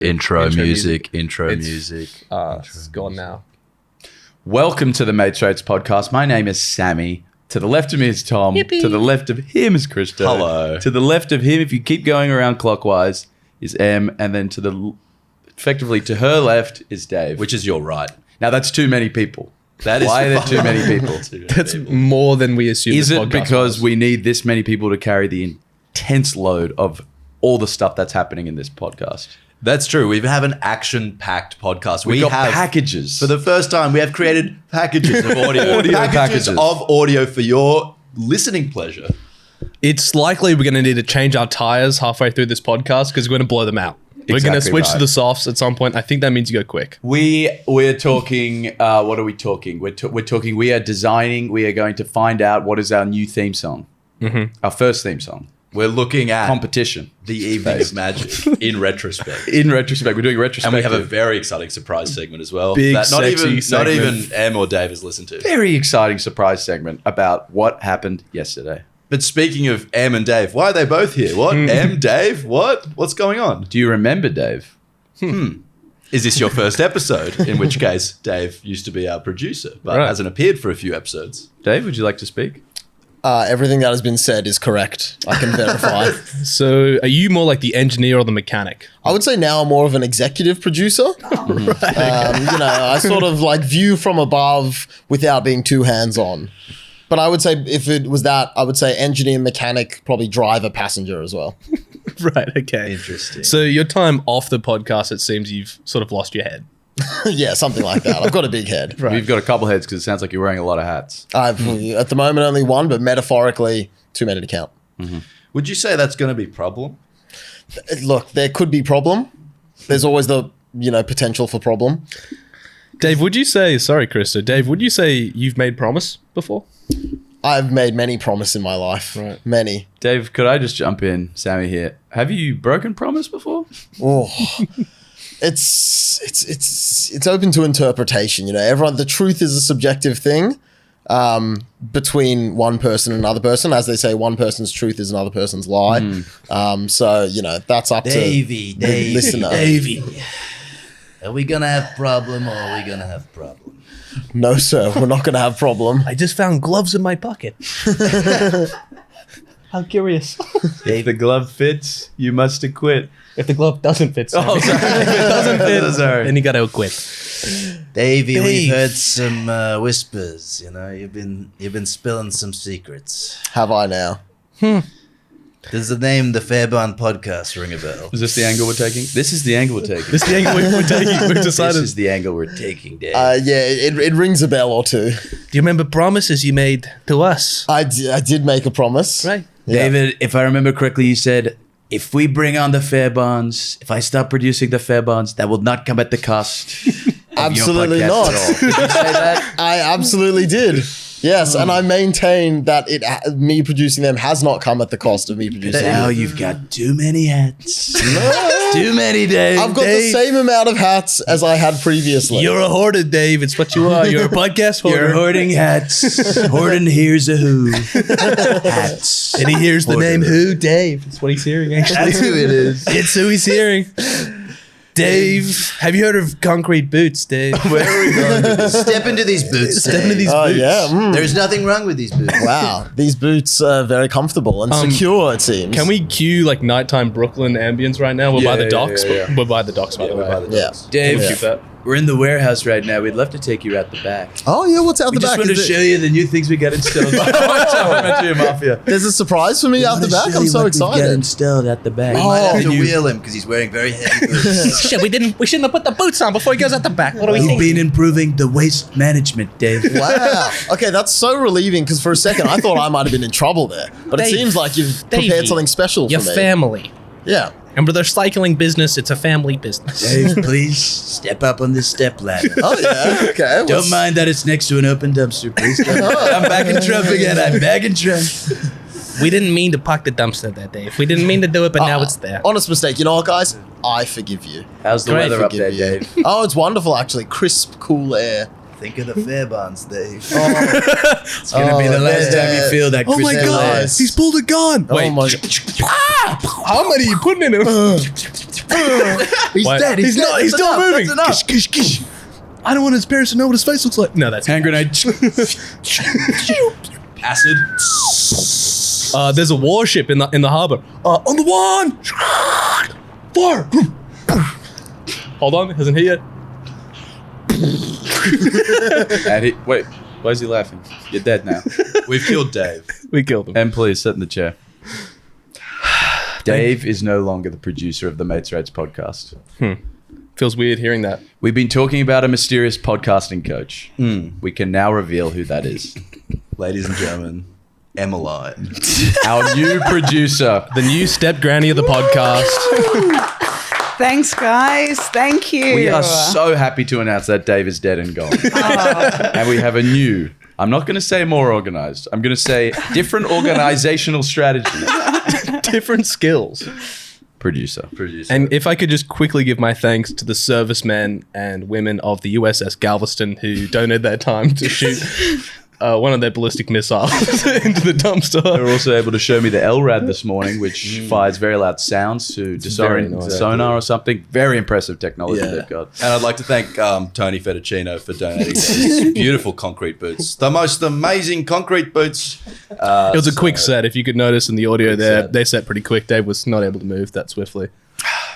Intro music. It's gone now. Welcome to the Matesrates podcast. My name is Sammy. To the left of me is Tom. Yippee. To the left of him is Krista. Hello. To the left of him, if you keep going around clockwise, is M. And then effectively to her left is Dave. Which is your right. Now that's too many people. That is Why are there too many people? That's more than we assumed. Is this it podcast because was. we need this many people to carry the intense load of all the stuff that's happening in this podcast? That's true. We have an action-packed podcast. We got have packages. For the first time, we have created packages of audio. Audio packages packages. of audio for your listening pleasure. It's likely we're going to need to change our tires halfway through this podcast because we're going to blow them out. We're going to Exactly switch right. to the softs at some point. I think that means you go quick. We're talking. What are we talking? We're talking. We are designing. We are going to find out what is our new theme song. Mm-hmm. Our first theme song. We're looking at Competition. the evening of magic in retrospect. In retrospect, we're doing And retrospective. we have a very exciting surprise segment as well. Big, that not sexy segment. even M or Dave has listened to. very exciting surprise segment about what happened yesterday. But speaking of M and Dave, why are they both here? What? M, Dave? What? What's going on? Do you remember, Dave? Is this your first episode? In which case, Dave used to be our producer, but Right. hasn't appeared for a few episodes. Dave, would you like to speak? Everything that has been said is correct. I can verify. So are you more like the engineer or the mechanic? I would say now I'm more of an executive producer. I sort of like view from above without being too hands-on. But I would say if it was that, I would say engineer, mechanic, probably driver, passenger as well. Right, okay. Interesting. So your time off the podcast, it seems you've sort of lost your head. Yeah, something like that. I've got a big head. Right. We've got a couple heads because it sounds like you're wearing a lot of hats. I've at the moment only one, but metaphorically too many to count. Would you say that's going to be a problem? Look, there could be problem. There's always the potential for problem. Dave, would you say, sorry, Krista, Dave, would you say you've made promise before? I've made many promise in my life. Right. Many. Dave, could I just jump in? Sammy here. Have you broken promise before? Oh, it's open to interpretation. Everyone. The truth is a subjective thing between one person and another person. As they say, one person's truth is another person's lie. So that's up to the listener. Davey, are we going to have problem or are we going to have problem? No, sir, we're not going to have problem. I just found gloves in my pocket. How curious. If the glove fits, you must acquit. If the glove doesn't fit, sorry. Oh, sorry. If it doesn't fit, Sorry. then you got to quit. Davey, Dave. we've heard some whispers. You've been spilling some secrets. Have I now? Does the name the Fairbairn podcast ring a bell? Is this the angle we're taking? This is the angle we're taking. This is the angle we're taking. We've This decided. is the angle we're taking, Dave. Yeah, it rings a bell or two. Do you remember promises you made to us? I did make a promise. Right. Yeah. David, if I remember correctly, you said, if we bring on the Fairbairns, if I stop producing the Fairbairns, that will not come at the cost of your Absolutely podcast not. at all. Did you say that? I absolutely did. Yes, and I maintain that me producing them has not come at the cost of me producing Now them. you've got too many hats. Too many, Dave. I've got the same amount of hats as I had previously. You're a hoarder, Dave. It's what you are. You're a podcast hoarder. You're hoarding hats. Hoarding hears a who. Hats. And he hears the name Who? Dave. That's what he's hearing, actually. That's who it is. It's who he's hearing. Dave, have you heard of concrete boots, Dave? Where are we going with this? Step into these boots. Step into these Oh, boots. yeah. There's nothing wrong with these boots. Wow, these boots are very comfortable and secure, it seems. Can we cue like nighttime Brooklyn ambience right now? We're by the Yeah, docks. yeah. We're by the docks, by the way. Yeah. Dave, We'll keep that. we're in the warehouse right now. We'd love to take you out the back. Oh, yeah, what's out We the just back? want to show you the new things we got installed. Mafia. There's a surprise for me out the back? I'm so Got excited. installed at the back. We might have to Can you- wheel him because he's wearing very heavy boots. Shit, we shouldn't have put the boots on before he goes out the back. What do we We've think? been improving the waste management, Dave. Wow. Okay, that's so relieving because for a second I thought I might have been in trouble there. But it Dave, seems like you've Davey, prepared something special for Your me. family. Yeah. Remember, their cycling business, it's a family business. Dave, please step up on this step ladder. Oh, yeah. Okay. Don't mind that it's next to an open dumpster, please. I'm back in Trump again. I'm back in Trump. We didn't mean to park the dumpster that day. We didn't mean to do it, but now it's there. Honest mistake. You know what, guys? I forgive you. How's the Great. weather up there, Forgive you. Dave? Oh, it's wonderful, actually. Crisp, cool air. Think of the Fairbairns, Dave. It's going to be the last time you feel that Oh my crystal god, air. Nice. he's pulled a gun. Oh Wait, my how many are you putting in him? He's Wait, dead. He's not moving. That's enough. Kish, kish, kish. I don't want his parents to know what his face looks like. No, that's Hand grenade. Acid. there's a warship in the harbor. On the one. Fire. Hold on, hasn't hit yet. Wait, why is he laughing? You're dead now. We've killed Dave. We killed him. And please sit in the chair. Dave is no longer the producer of the Mates Rates podcast. Feels weird hearing that. We've been talking about a mysterious podcasting coach. We can now reveal who that is. Ladies and gentlemen, Emmeline. Our new producer. The new step granny of the podcast. Thanks, guys. Thank you. We are so happy to announce that Dave is dead and gone. And we have a new, I'm not going to say more organized, I'm going to say different organizational strategy. Different skills. Producer. And if I could just quickly give my thanks to the servicemen and women of the USS Galveston who donated their time to shoot one of their ballistic missiles into the They dumpster. were also able to show me the LRAD this morning, which fires very loud sounds to very disorient nice. sonar or something. Very impressive technology they've got. And I'd like to thank Tony Fettuccino for donating these beautiful concrete boots. The most amazing concrete boots. It was a quick set. If you could notice in the audio there, set. they set pretty quick. Dave was not able to move that swiftly.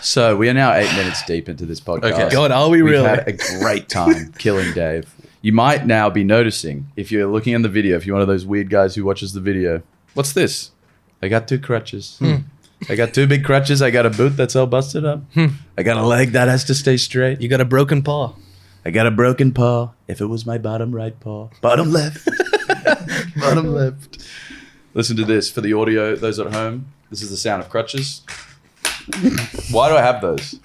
So we are now 8 minutes deep into this podcast. Okay. God, are we We've really? had a great time killing Dave. You might now be noticing, if you're looking in the video, if you're one of those weird guys who watches the video, what's this? I got 2 crutches. I got 2 big crutches. I got a boot that's all busted up. I got a leg that has to stay straight. You got a broken paw. I got a broken paw. If it was my bottom right paw. Bottom left. Bottom left. Listen to this for the audio, those at home. This is the sound of crutches. Why do I have those?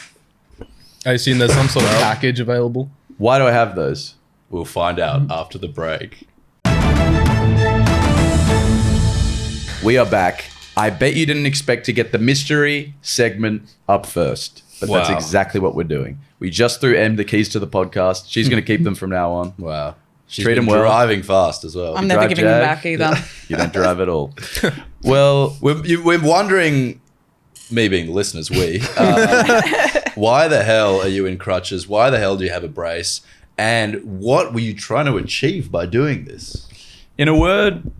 I assume there's some sort of package available. Why do I have those? We'll find out after the break. We are back. I bet you didn't expect to get the mystery segment up first, but that's Wow. exactly what we're doing. We just threw Em the keys to the podcast. She's going to keep them from now on. Wow. She's Treat been 'em well. driving fast as well. I'm never drive giving them Jag? back either. You don't drive at all. Well, We're wondering, me being the listeners, why the hell are you in crutches? Why the hell do you have a brace? And what were you trying to achieve by doing this? in a word,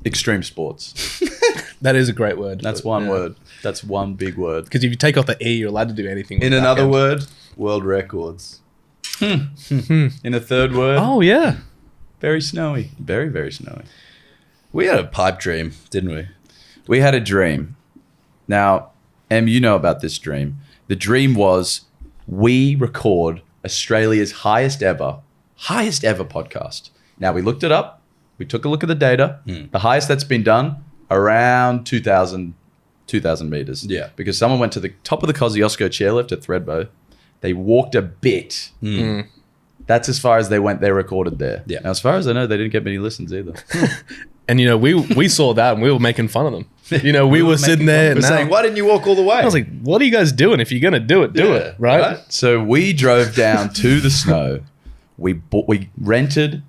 extreme sports. That is a great word. That's one word. That's one big word. Because if you take off the E, you're allowed to do anything. with In that another end. word, world records. In a third word, Oh, yeah. very snowy. Very, very snowy. We had a pipe dream, didn't we? We had a dream. Now, Em, you know about this dream. The dream was we record Australia's highest ever podcast. Now, we looked it up. We took a look at the data. The highest that's been done, around 2,000 meters. Yeah. Because someone went to the top of the Kosciuszko chairlift at Thredbo. They walked a bit. That's as far as they went. They recorded there. Yeah. Now, as far as I know, they didn't get many listens either. And, we saw that and we were making fun of them. We were sitting there We're and saying, why didn't you walk all the way? I was like, what are you guys doing? If you're going to do it, do Yeah, it. Right? So we drove down to the snow. We rented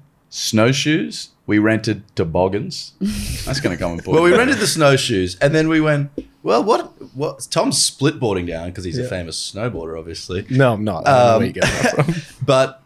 snowshoes. We rented toboggans. That's going to come important. Well, we rented the snowshoes, and then we went, well, what? Tom's split boarding down because he's a famous snowboarder, obviously. No, I'm not. I don't know where you get that from. But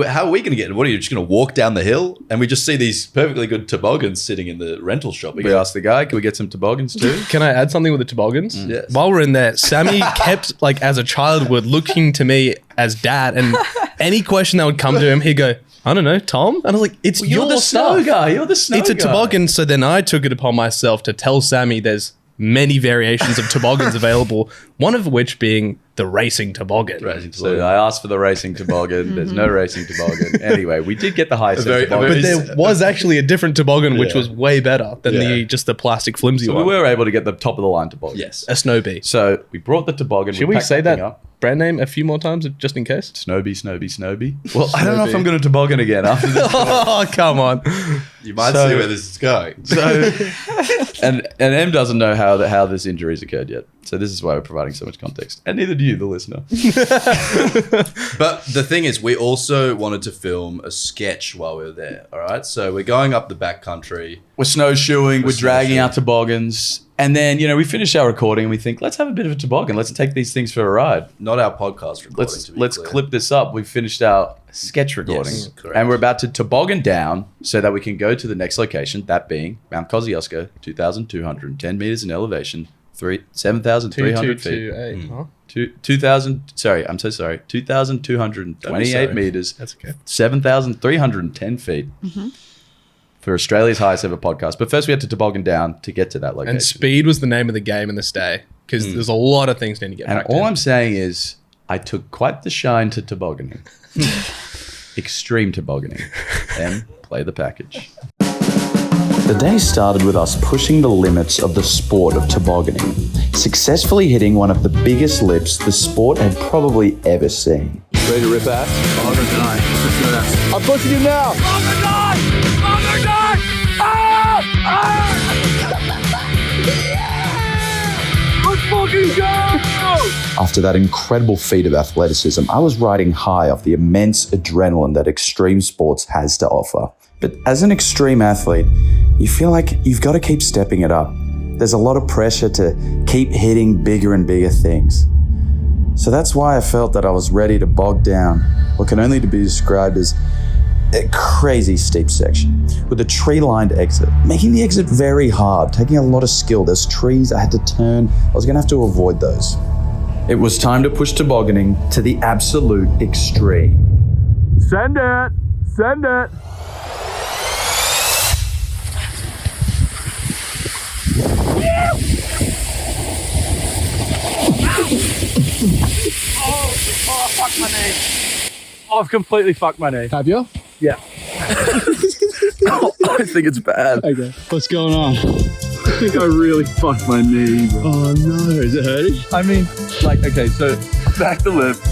how are we going to get it? What are you just going to walk down the hill? And we just see these perfectly good toboggans sitting in the rental shop. We asked the guy, can we get some toboggans too? Can I add something with the toboggans? Yes. While we're in there, Sammy kept, as a child, would looking to me as dad, and any question that would come to him, he'd go, I don't know, Tom? And I was like, it's You're your the stuff. snow guy. You're the snow It's a guy. toboggan. So then I took it upon myself to tell Sammy there's many variations of toboggans available, one of which being the racing toboggan. Racing So toboggan. I asked for the racing toboggan. There's no racing toboggan. Anyway, we did get the highest very- toboggan. But there was actually a different toboggan, which Yeah. was way better than Yeah. just the plastic flimsy So we one. were able to get the top of the line toboggan. Yes. A snow bee. So we brought the toboggan. Should we packed say thing that up. brand name a few more times just in case? Snowbee. Well, I don't know if Snowbee. I'm going to toboggan again after this. Oh, come on. You might So- see where this is going. So, and Em doesn't know how this injury's occurred yet. So this is why we're providing so much context, and neither do you, the listener. But the thing is, we also wanted to film a sketch while we were there. All right. So we're going up the backcountry. We're snowshoeing. We're dragging snowshoeing. our toboggans, And then, we finish our recording and we think, let's have a bit of a toboggan. Let's take these things for a ride. Not our podcast recording. Let's clip this up. We've finished our sketch recording. Yes, correct. And we're about to toboggan down so that we can go to the next location, that being Mount Kosciuszko, 2,210 meters in elevation, 7,300 feet. 2,228, huh? 2,228 meters. That's okay. 7,310 feet for Australia's highest ever podcast. But first we had to toboggan down to get to that location. And speed was the name of the game in this day because there's a lot of things need to get And back all I'm saying is I took quite the shine to tobogganing. Extreme tobogganing. And play the package. The day started with us pushing the limits of the sport of tobogganing, successfully hitting one of the biggest lips the sport had probably ever seen. Ready to rip ass? Oh, they're dying. Let's do that. I'm pushing you now! After that incredible feat of athleticism, I was riding high off the immense adrenaline that extreme sports has to offer. But as an extreme athlete, you feel like you've got to keep stepping it up. There's a lot of pressure to keep hitting bigger and bigger things. So that's why I felt that I was ready to bog down what can only be described as a crazy steep section with a tree-lined exit, making the exit very hard, taking a lot of skill. There's trees I had to turn. I was going to have to avoid those. It was time to push tobogganing to the absolute extreme. Send it. Send it. Oh, fuck my knee. I've completely fucked my knee. Have you? Yeah. I think it's bad. Okay. What's going on? I think I really fucked my knee, bro. Oh no, is it hurting? I mean, okay, so back the lift,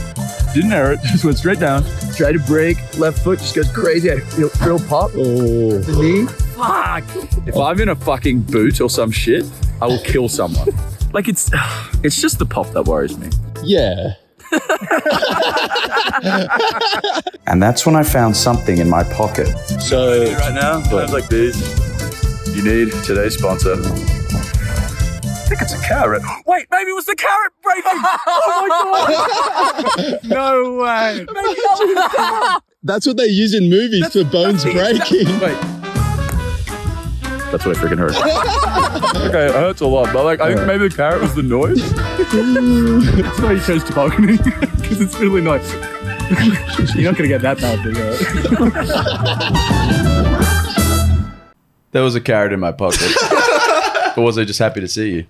didn't air it, just went straight down, tried to brake, left foot just goes crazy, I feel real pop. Oh. The knee, fuck. If I'm in a fucking boot or some shit, I will kill someone. Like it's just the pop that worries me. Yeah. And that's when I found something in my pocket. So right now, times like these, you need today's sponsor. I think it's a carrot. Wait, maybe it was the carrot breaking. Oh my god! No way. Maybe that was the carrot. That's what they use in movies for bones breaking. Wait. That's what I freaking heard. Okay, it hurts a lot, but I think maybe the carrot was the noise. That's why you chose tobogganing, because it's really nice. You're not gonna get that bad thing, There was a carrot in my pocket. Or was I just happy to see you?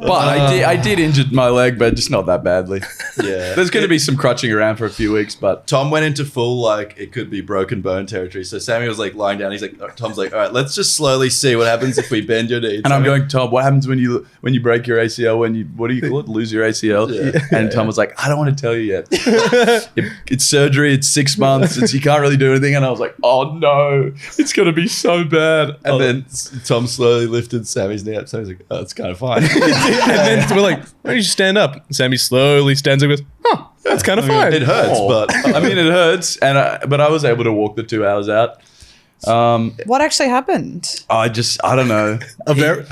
But I did injure my leg, but just not that badly. Yeah. There's going to be some crutching around for a few weeks, but Tom went into full, it could be broken bone territory. So Sammy was lying down. He's Tom's all right, let's just slowly see what happens if we bend your knee. and I'm going, Tom, what happens when you break your ACL, what do you call it? Lose your ACL? Yeah. And Tom was like, I don't want to tell you yet. It's surgery. It's 6 months. You can't really do anything. And I was like, oh no, it's going to be so bad. And then Tom slowly lifted Sammy's knee up. Sammy's like, oh, it's kind of fine. And then we're like, why don't you stand up? Sammy slowly stands up and goes, huh, that's kind of fine. It hurts, but I mean, it hurts. But I was able to walk the 2 hours out. What actually happened? I don't know.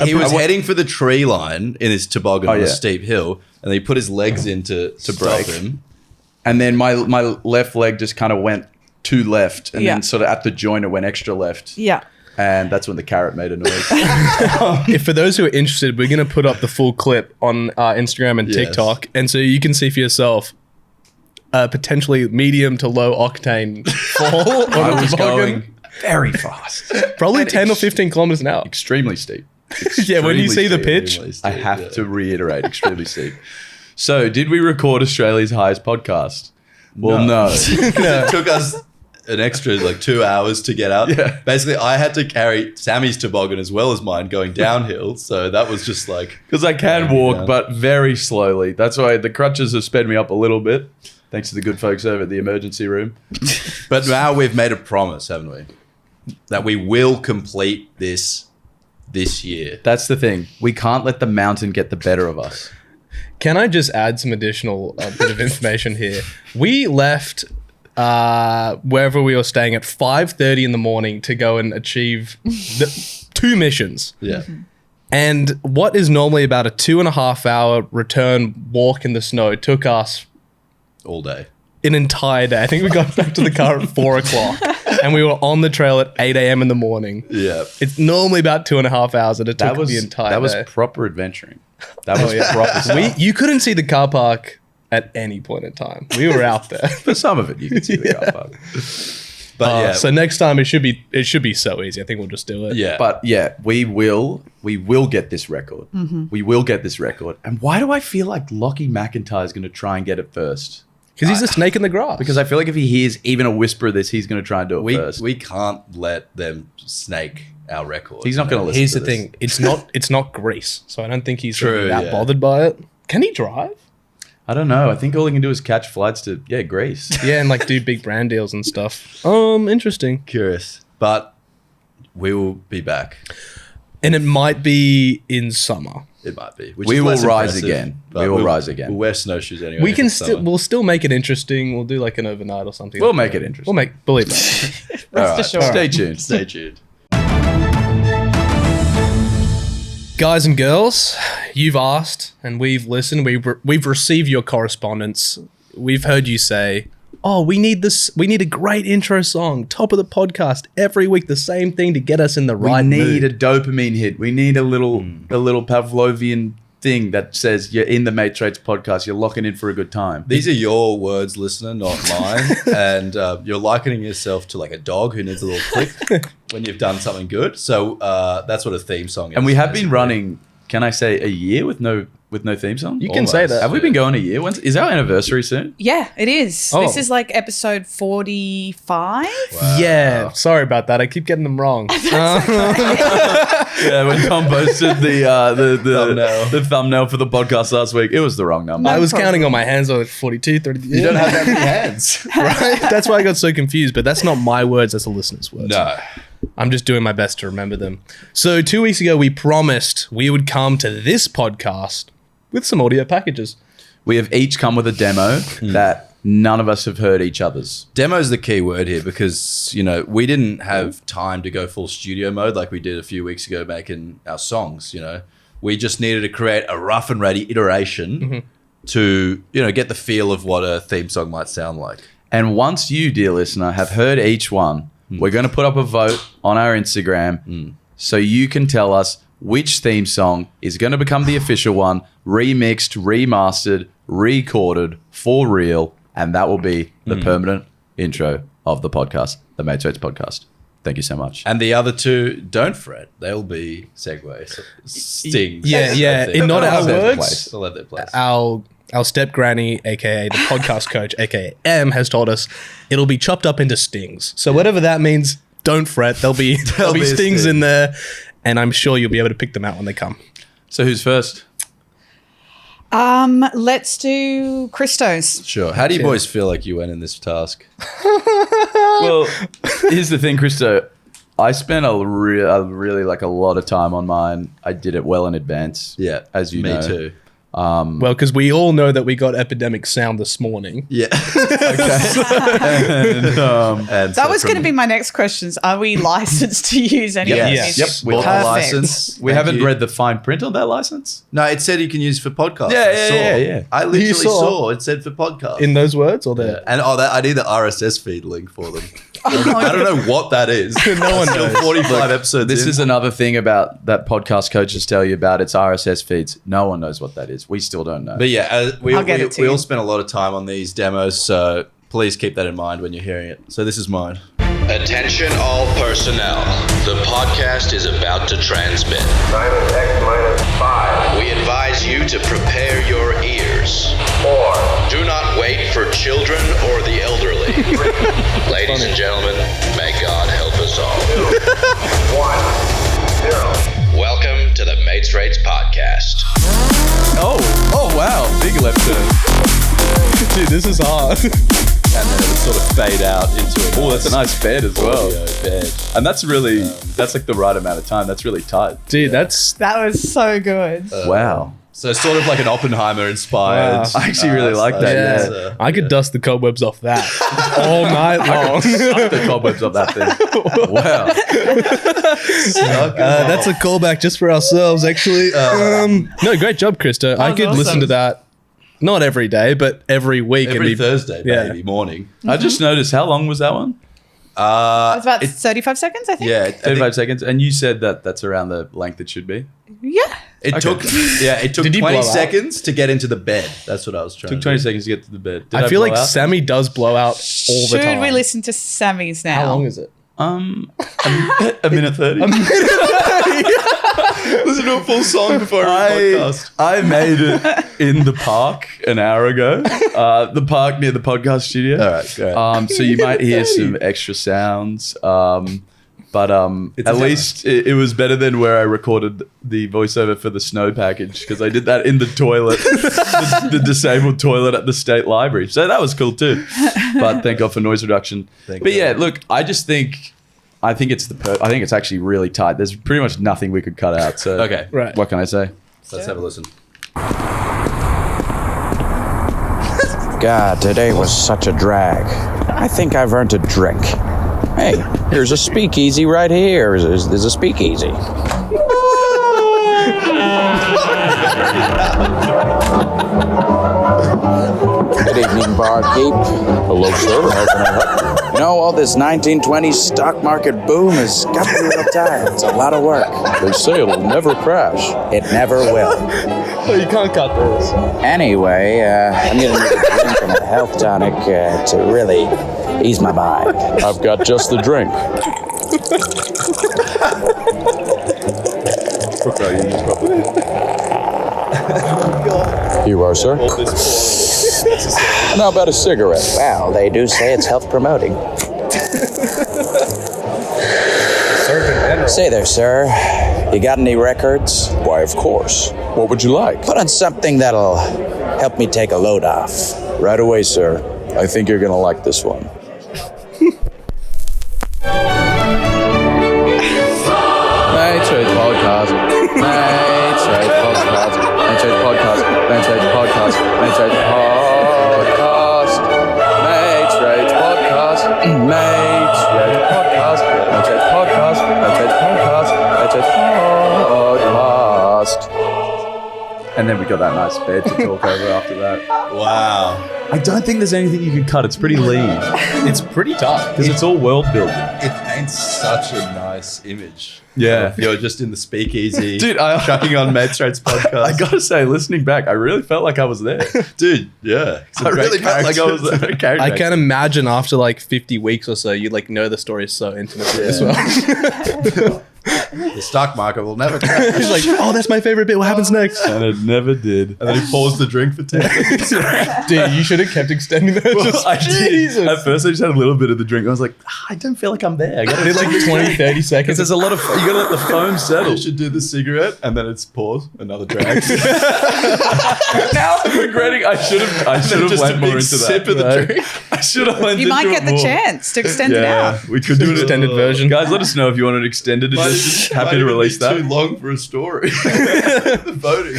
he was heading for the tree line in his toboggan on a yeah. steep hill, and he put his legs in to break him. And then my left leg just kind of went to left, and Yeah. then sort of at the joint it went extra left. Yeah. And that's when the carrot made a noise. If for those who are interested, we're going to put up the full clip on Instagram and Yes. TikTok. And so you can see for yourself potentially medium to low octane fall on I a was toboggan. going very fast. Probably 10 or 15 kilometers an hour. Extremely steep. Yeah, when you see the Extremely pitch. steep. I have to reiterate, extremely steep. So, did we record Australia's highest podcast? Well, no. It took us an extra 2 hours to get out. Yeah. Basically, I had to carry Sammy's toboggan as well as mine going downhill. So that was just Because I can walk, but very slowly. That's why the crutches have sped me up a little bit, thanks to the good folks over at the emergency room. But now we've made a promise, haven't we? That we will complete this year. That's the thing. We can't let the mountain get the better of us. Can I just add some additional bit of information here? We left wherever we were staying at 5:30 in the morning to go and achieve the 2 missions. Yeah. And what is normally about a 2.5 hour return walk in the snow took us All day. an entire day. I think we got back to the car at 4 o'clock and we were on the trail at 8 a.m. in the morning. Yeah. It's normally about 2.5 hours and it took the entire that was day. proper adventuring. That was proper stuff. You couldn't see the car park at any point in time. We were out there. For some of it, you can see the car park. But yeah. So next time it should be so easy. I think we'll just do it. yeah. But yeah, we will get this record. We will get this record. And why do I feel like Lockie McIntyre is going to try and get it first? Because he's a snake in the grass. Because I feel like if he hears even a whisper of this, he's going to try and do it first. we can't let them snake our record. He's not going to listen Here's to the this. thing. It's not Grease. So I don't think he's True, really that yeah. bothered by it. Can he drive? I don't know. I think all he can do is catch flights to, Greece. Yeah, and like do big brand deals and stuff. Interesting. curious. But we will be back. And it might be in summer. It might be. Which We is will less rise impressive, again. but We will rise again. We'll wear snowshoes anyway. We if can it's still summer. we'll still make it interesting. We'll do like an overnight or something. We'll like make that. it interesting. Believe that. All right. assured. Stay tuned. Stay tuned. Guys and girls, you've asked and we've listened. We've received your correspondence. We've heard you say, "Oh, we need this. We need a great intro song, top of the podcast every week. The same thing to get us in the right We need mood." a dopamine hit. We need a little Pavlovian thing that says you're in the Matesrates podcast. You're locking in for a good time. These are your words, listener, not mine. And you're likening yourself to like a dog who needs a little click when you've done something good. So that's what a theme song is. And we have been basically. running, can I say, a year with no theme song? You can say that. Have we been going a year? Is our anniversary soon? Yeah, it is. Oh. This is like episode 45. Yeah, sorry about that. I keep getting them wrong. Yeah, when Tom posted Thumbnail. the thumbnail for the podcast last week, it was the wrong number. I was problem. counting on my hands. I was like 42, 30. You don't have that many hands. right? That's why I got so confused. But that's not my words. That's the listener's words. No. I'm just doing my best to remember them. So 2 weeks ago, we promised we would come to this podcast with some audio packages. We have each come with a demo that none of us have heard each other's. Demo's the key word here because, we didn't have time to go full studio mode like we did a few weeks ago making our songs, We just needed to create a rough and ready iteration to, get the feel of what a theme song might sound like. And once you, dear listener, have heard each one, we're going to put up a vote on our Instagram so you can tell us which theme song is going to become the official one, remixed, remastered, recorded, for real, and that will be the permanent intro of the podcast, the Matesrates podcast. Thank you so much. And the other two, don't fret. They'll be segues, stings. Yeah. I think. In not They'll our have their words, place. They'll have their place. our step granny, aka the podcast coach, aka M, has told us it'll be chopped up into stings. So whatever that means, don't fret. There'll be be a stings sting. in there, and I'm sure you'll be able to pick them out when they come. So who's first? Let's do Christos. Sure. How do you boys feel like you went in this task? Well, here's the thing, Christo. I spent a really like a lot of time on mine. I did it well in advance. Yeah. As you Me know. too. Well, because we all know that we got Epidemic Sound this morning. Yeah. And That was going to be my next questions. Are we licensed to use any Yes. of Yes. these? Yep. With a Perfect. license. We Thank haven't you. read the fine print on that license. No, it said you can use for podcasts. Yeah, I yeah, saw. yeah, yeah. I literally You saw? saw it said for podcasts. In those words, or there? And I need the RSS feed link for them. I don't know what that is. No one Still knows. 45 episodes. This in. is another thing about that podcast coaches tell you about. It's RSS feeds. No one knows what that is. We still don't know. But yeah, we I'll get it to we you. all spent a lot of time on these demos, so please keep that in mind when you're hearing it. So this is mine. Attention all personnel. The podcast is about to transmit. Minus X minus 5, We advise you to prepare your ears. 4, Do not wait for children or the elderly. Ladies and gentlemen, may God help us all. 1, 0. Welcome to the Mates Rates podcast. Oh wow, big left turn. Dude, this is hard. And then it would sort of fade out into a Oh, that's a nice bed as well. audio bed. And that's like the right amount of time. That's really tight. Dude, that's That was so good. Wow. So sort of like an Oppenheimer inspired. Wow. I actually really like that. Yeah, Yeah. I could dust the cobwebs off that all night long. Suck the cobwebs off that thing. Wow. That's a callback just for ourselves, actually. No, great job, Krista. I was could listen awesome. to that not every day, but every week. and Every be- Thursday, Yeah. baby, morning. I just noticed, how long was that one? It's about 35 seconds, I think. Yeah, I think 35 seconds. And you said that that's around the length it should be. Yeah. it took. Yeah, it took Did you 20 blow out? seconds to get into the bed. That's what I was trying. Took to 20 do. seconds to get to the bed. Did I feel blow like out? Sammy does blow out all the Should time. we listen to Sammy's now? How long is it? A minute 30. Listen to a full song before every podcast. I made it in the park an hour ago. The park near the podcast studio. All right, great. So you might hear some extra sounds. But It's at a least it was better than where I recorded the voiceover for the snow package, because I did that in the toilet, the disabled toilet at the state library. So that was cool too. But thank God for noise reduction. Thank But yeah, God. look, I think it's actually really tight. There's pretty much nothing we could cut out. So Okay. Right. what can I say? Let's have a listen. God, today was such a drag. I think I've earned a drink. Hey, here's a speakeasy right here. There's a speakeasy. Good evening, barkeep. Hello, sir. How can I help you? You know, all this 1920s stock market boom has got me real tired. It's a lot of work. They say it'll never crash. It never will. Oh, you can't cut this. Anyway, I'm gonna need a drink and a health tonic to really ease my mind. I've got just the drink. Here you are, sir. And how about a cigarette? Well, they do say it's health promoting. Say there, sir. You got any records? Why, of course. What would you like? Put on something that'll help me take a load off. Right away, sir. I think you're gonna like this one. Matesrates podcast. Matesrates podcast. Matesrates podcast. Matesrates podcast. Matesrates podcast. Matesrates podcast. Matesrates podcast. Matesrates podcast. Matesrates podcast. Matesrates podcast. And then we got that nice bed to talk over after that. Wow. I don't think there's anything you can cut. It's pretty lean It's pretty tough. because it's all world building. It paints such a nice image. Yeah. You're just in the speakeasy. Dude, I- chucking on Matesrates podcast. I gotta say, listening back, I really felt like I was there. Dude, yeah. It's a I great really felt like I was character. there. Character I can imagine after like 50 weeks or so, you like know the story so intimately as well. The stock market will never crash. He's like, oh, that's my favorite bit. What happens next? And it never did. And then he pours the drink for 10 minutes. Dude, you should have kept extending that. Well, I did. Jesus. At first, I just had a little bit of the drink. I was like, I don't feel like I'm there. I gotta Did like 20, 30 Because seconds. there's a lot of, you gotta let the foam settle. You should do the cigarette and then it's pause, another drag. Now I'm regretting. I should have just went a more big into that. sip of the Right? drink. I should have went You into might it get the more. chance to extend it Yeah, out. we could do an Extended version. Guys, let us know if you want an extended edition. Happy to release that. Too long for a story. The voting.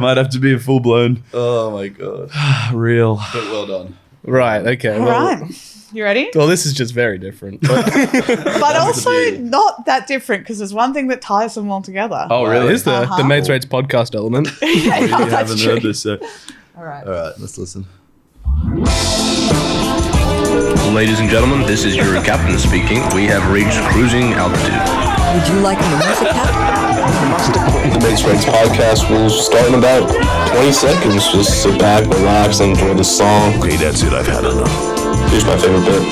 Might have to be a full blown Oh my god. real. But well done. Right, okay. All right. You ready? Well, this is just very different. But But also beauty. not that different because there's one thing that ties them all together. Oh, it really? is the Uh-huh. Matesrates podcast element. Yeah, You that's haven't true. heard this. All right. All right, let's listen. Ladies and gentlemen, this is your captain speaking. We have reached cruising altitude. Would you like a mimosa, Captain? The Matesrates podcast will start in about 20 seconds. Just sit back, relax, and enjoy the song. Okay, that's it. I've had enough. Here's my favorite bit.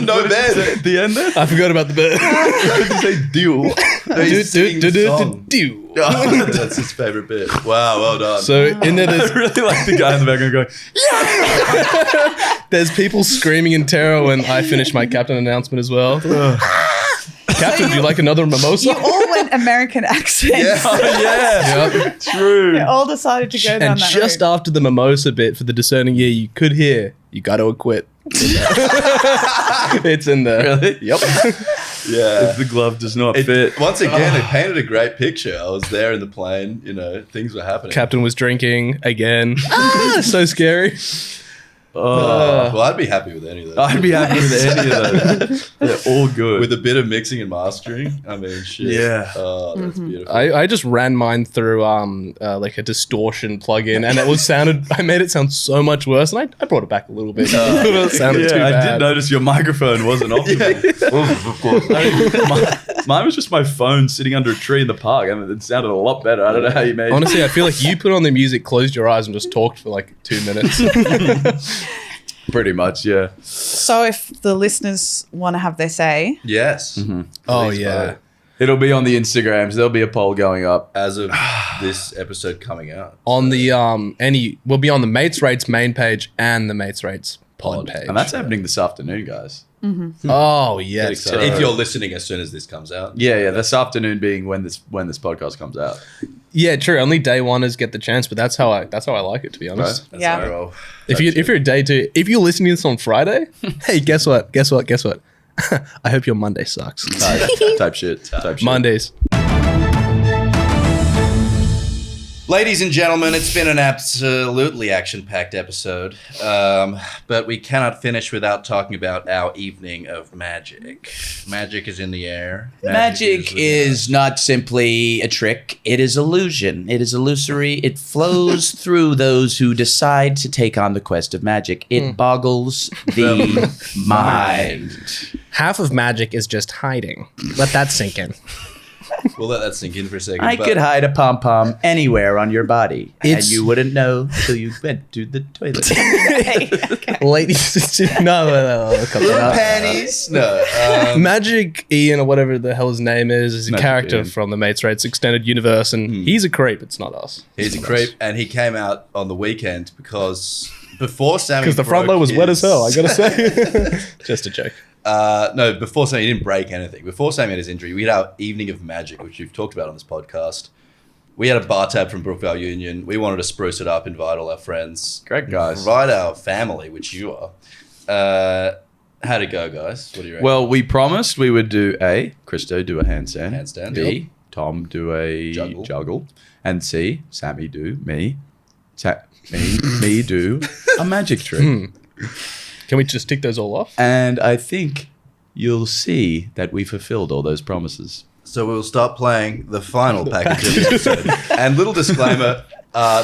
No bed. At the end there? I forgot about the bit. Did you say deal? No, he's singing the song. Do. That's his favorite bit. Wow, well done. So in there, I there's, really like the guy in the background going, there's people screaming in terror when I finish my captain announcement as well. Captain, do you like another mimosa? You all went American accents. oh, yeah, Yep. true. They all decided to go down And that just road. after the mimosa bit for the discerning ear, you could hear, you got to acquit. It's in there. Really? Yep. Yeah. If the glove does not fit. Once again, they painted a great picture. I was there in the plane. Things were happening. Captain was drinking again. So scary. Well, I'd be happy with any of those. I'd be happy with any of those. They're all good. With a bit of mixing and mastering. I mean, shit. Yeah. Oh, that's beautiful. I just ran mine through like a distortion plugin, and I made it sound so much worse, and I brought it back a little bit. It sounded too I bad. did notice your microphone wasn't off. Of course. Mine was just my phone sitting under a tree in the park, and it sounded a lot better. I don't know how you made it. Honestly, I feel like you put on the music, closed your eyes, and just talked for like 2 minutes. Pretty much, yeah. So if the listeners want to have their say, Yes. Oh, Please yeah. vote. It'll be on the Instagrams. There'll be a poll going up. As of this episode coming out. On the we'll be on the Mates Rates main page and the Mates Rates pod page. And that's happening this afternoon, guys. Oh Get yes. excited. If you're listening as soon as this comes out. Yeah. This afternoon being when this podcast comes out. Yeah, true. Only day oneers get the chance, but that's how I like it, to be honest. That's Yeah. how I roll. If you're a day two, if you're listening to this on Friday, hey, guess what? I hope your Monday sucks. Type shit. Mondays. Ladies and gentlemen, it's been an absolutely action-packed episode, but we cannot finish without talking about our evening of magic. Magic is in the air. Magic is not simply a trick, it is illusion. It is illusory. It flows through those who decide to take on the quest of magic. It boggles the mind. Half of magic is just hiding. Let that sink in. We'll let that sink in for a second. I could hide a pom-pom anywhere on your body, and you wouldn't know till you went to the toilet. Ladies, no. Panties. No. Magic Ian, or whatever the hell his name is a Magic character Ian. from the Mates Rates extended universe, and he's a creep. It's not us. He's a creep, and he came out on the weekend because before Sammy Because the front load was wet as hell, I gotta say. Just a joke. No, before Sammy, he didn't break anything. Before Sammy had his injury, we had our evening of magic, which we've talked about on this podcast. We had a bar tab from Brookvale Union. We wanted to spruce it up, invite all our friends. Great guys. Invite our family, which you are. How'd it go, guys? What do you reckon? Well, we promised we would do A, Christo do a handstand. B, Yep. Tom do a juggle. And C, Sammy do me do a magic trick. Can we just tick those all off? And I think you'll see that we fulfilled all those promises. So we'll start playing the final package of the episode. And little disclaimer,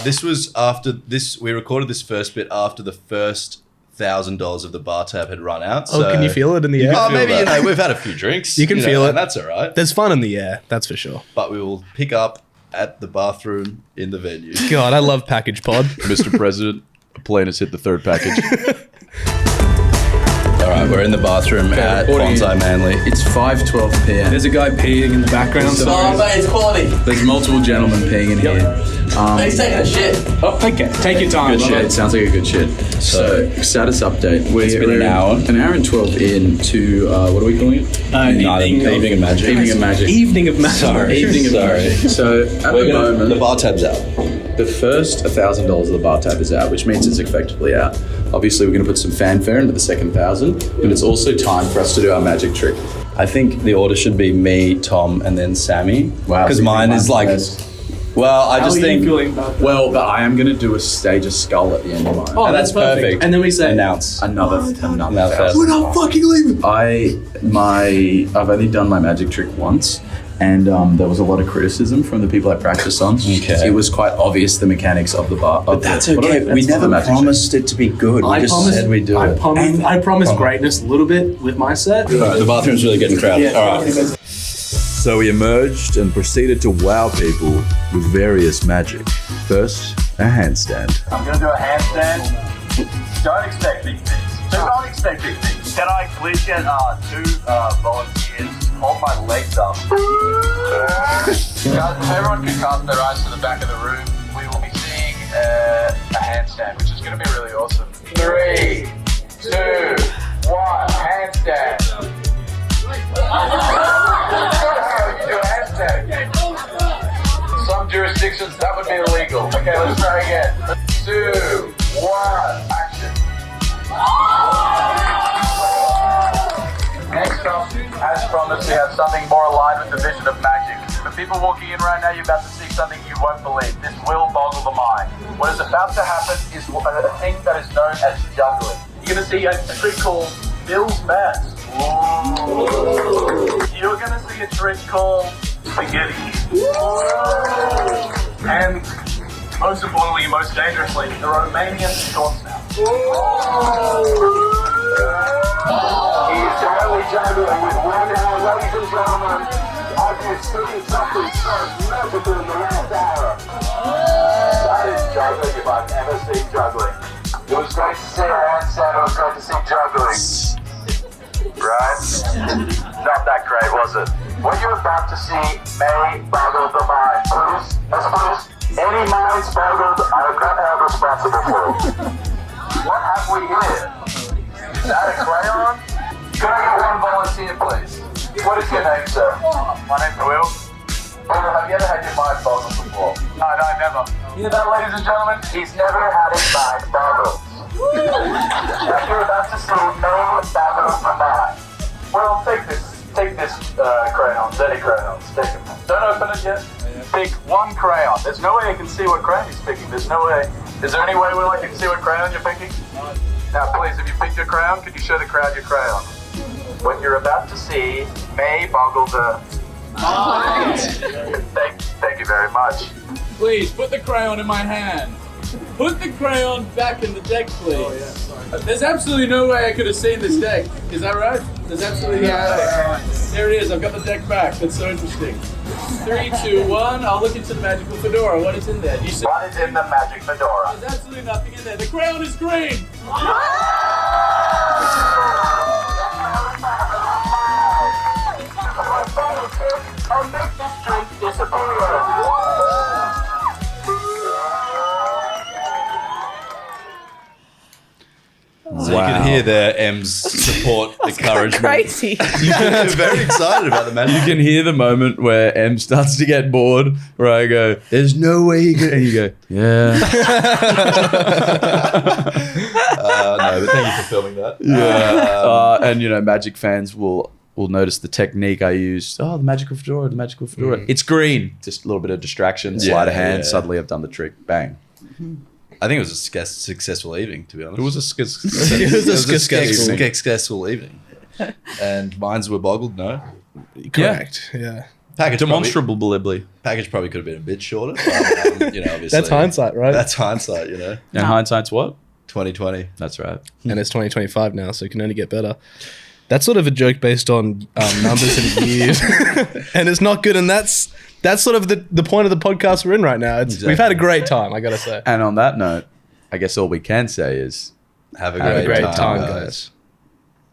this was after this. We recorded this first bit after the first $1,000 of the bar tab had run out. Oh, can you feel it in the air? Oh, maybe we've had a few drinks. You can feel it. And that's all right. There's fun in the air, that's for sure. But we will pick up at the bathroom in the venue. God, I love Package Pod. Mr. President, a plane has hit the third package. All right, we're in the bathroom at Bonsai Manly. It's 5:12 p.m. There's a guy peeing in the background. it's quality. There's multiple gentlemen peeing in here. He's taking a shit. Oh, okay. Take your time. Good shit. Sounds like a good shit. So, status update. It's been an hour. An hour and 12 into, what are we calling it? Evening of Magic. Evening of Magic. Evening of Magic. Sorry. Evening of Magic. So, at the moment, the bar tab's out. the first $1,000 of the bar tab is out, which means it's effectively out. Obviously, we're going to put some fanfare into the second 1,000, but it's also time for us to do our magic trick. I think the order should be me, Tom, and then Sammy. Wow. Because so mine is like... Well, I just think... Well, but I am going to do a stage of skull at the end of mine. Oh, that's perfect. And then we say announce another $1,000. We're not fucking leaving. I've only done my magic trick once, and there was a lot of criticism from the people I practiced on. Okay. It was quite obvious the mechanics of the bar. But that's okay. We never promised it to be good. We just said we'd do it. I promised greatness a little bit with my set. All right, the bathroom's really getting crowded. Yeah. All right. So we emerged and proceeded to wow people with various magic. First, a handstand. I'm gonna do a handstand. Don't expect big things. Don't expect big things. Can I please get two volunteers? Hold my legs up. Guys, if everyone can cast their eyes to the back of the room, we will be seeing a handstand, which is gonna be really awesome. 3, 2, 1, handstand. You do a handstand. Some jurisdictions that would be illegal. Okay, let's try again. 2, 1, action. Next up, As promised, we have something more aligned with the vision of magic. For people walking in right now, you're about to see something you won't believe. This will boggle the mind. What is about to happen is a thing that is known as juggling. You're going to see a trick called Bill's Mass. You're going to see a trick called Spaghetti. And most importantly, most dangerously, the Romanian short snap. He's currently juggling with one hour, ladies and gentlemen. I've been speaking something so magical in the last hour. That is juggling if I've ever seen juggling. It was great to see Aaron said it was great to see juggling. Right? Not that great, was it? What you're about to see may boggle the mind. Please, any minds boggled, I'm not held responsible for. What have we here? Is that a crayon? Can I get one volunteer, please? What is your name, sir? My name's Will. Will, have you ever had your mind boggled before? No, never. Hear that, ladies and gentlemen? He's never had his mind boggled. What you're about to see may boggle the mind. Well, take this crayons, any crayons. Take them. Don't open it yet. Pick one crayon. There's no way I can see what crayon he's picking. There's no way. Is there any way, Will, I can see what crayon you're picking? Now, please, if you picked your crayon, could you show the crowd your crayon? What you're about to see may boggle the mind. Thank you very much. Please, put the crayon in my hand. Put the crayon back in the deck, please. There's absolutely no way I could have seen this deck. Is that right? There's absolutely no way. There it is. I've got the deck back. That's so interesting. 3, 2, 1. I'll look into the magical fedora. What is in there? You said what is in the magic fedora? There's absolutely nothing in there. The crayon is green. I'll make this drink disappear. So you can hear there M's support, encouragement. Crazy. You're very excited about the magic. You can hear the moment where M starts to get bored, where I go, "There's no way you could," and you go, "Yeah." No, but thank you for filming that. Yeah, and Magic fans will notice the technique I used. Oh, the magical fedora, It's green. Just a little bit of distraction, sleight of hand. Suddenly, I've done the trick. Bang. I think it was a successful evening, to be honest. It was a successful evening. And mines were boggled, no? Correct. Yeah. Package Demonstrably. Package probably could have been a bit shorter. But, obviously. That's hindsight, right? That's hindsight, And hindsight's what? 2020. That's right. And it's 2025 now, so it can only get better. That's sort of a joke based on numbers and years. And it's not good, and that's sort of the point of the podcast we're in right now. We've had a great time, I gotta say. And on that note, I guess all we can say is have a great time, guys.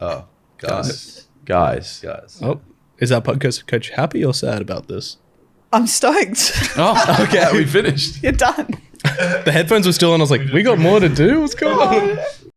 Oh, guys. Oh, is our podcast coach happy or sad about this? I'm stoked. Oh, okay, we finished. You're done. The headphones were still on. I was like, we got more to do? What's going on?